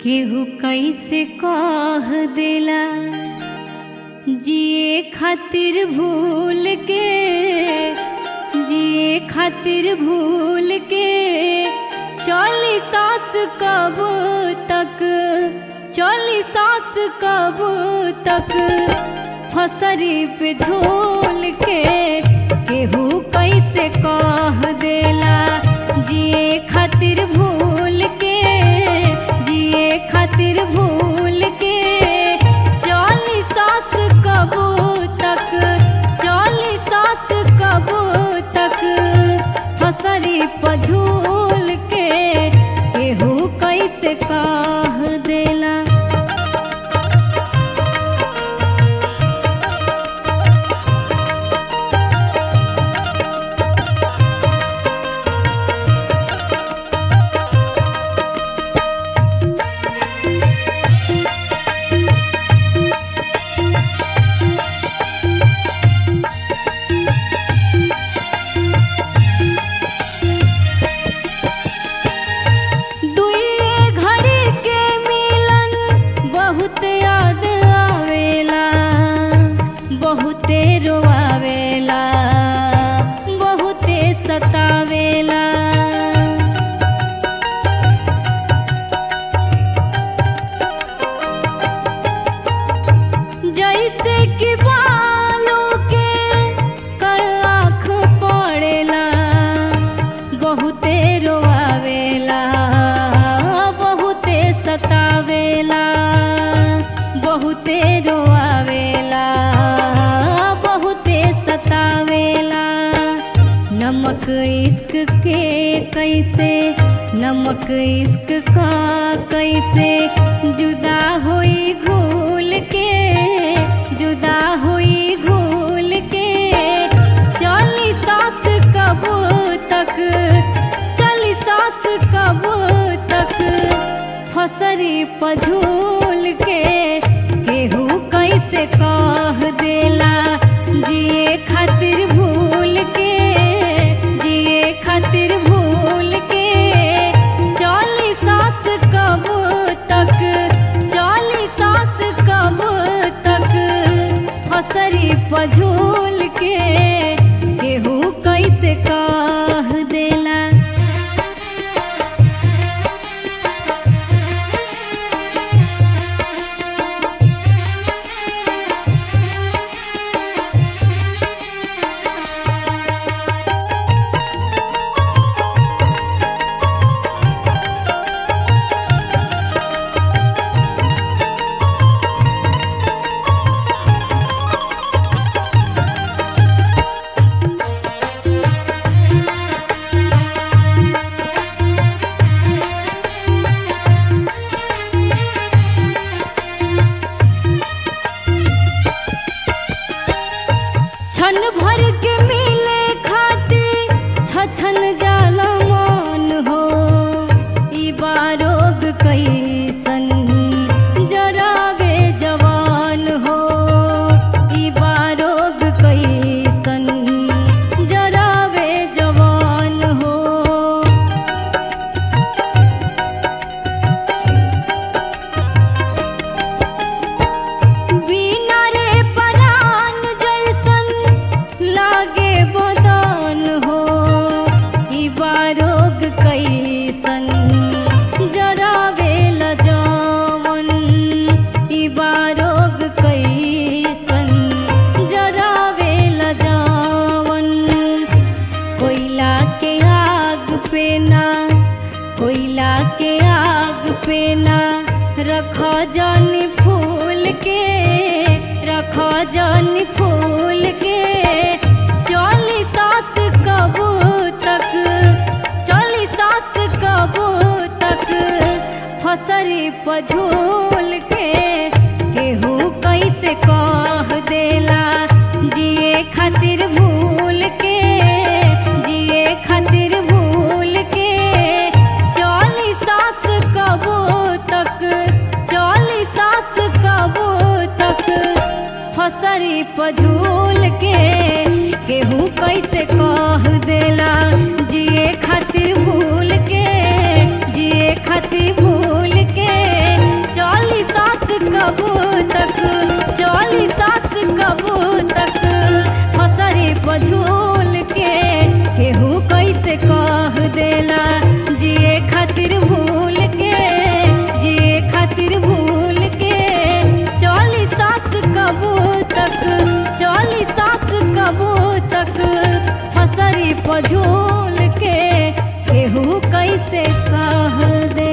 केहू कैसे कह देला जिए खातिर भूल के, जिए खातिर भूल के चली सास कब तक, चली सास कब तक फसरी पे झूल के। केहू कैसे कह देला जिए खातिर भूल के, जिए खातिर भूल के चली सास कब तक, चली सास कब तक फसरी पे झूल के। केहू कैसे कह देला। बहुते रोआवेला, बहुते सतावेला, जैसे कि बालों के कर आँख पड़ेला। बहुते रोआवेला, बहुते सतावेला, बहुते रोआवेला, बहुते सतावेला। नमक इश्क के कैसे, नमक इश्क का कैसे जुदा हुई घूल के, जुदा हुई घूल के चली सास कब तक, चली सास कब तक फसरी पे झूल के। केहू कैसे कह देला जिए खातिर भूल के, जिए खातिर भूल के चली सास कब तक, चली सास कब तक फसरी पे झूल के। केहू कैसे कह देला। छन भर के मिले खातिर छछन जाला मन हो। ई बारोग कैसन जरावे जवान हो, ई बारोग कैसन जरावे जवान हो। बिना रे परान जैसन लागे बदन हो। ई बारोग कैसन जरावे लजावन, ई बारोग कैसन जरावे लजावन। कोयला के आग पे ना, कोयला के आग पे ना रखो जानी फूल के, रखो जानी फूल के चली सास कब तक, चली सास कब तक फसरी पे झूल के। केहू कैसे कह देला जिए खातिर भूल के, जिए खातिर भूल के चली सास कब तक, चली सास कब तक फसरी पे झूल के। केहू कैसे कह देला जिए खातिर भूल के, जिए खातिर भूल के पझोल के केहू कैसे सह दे।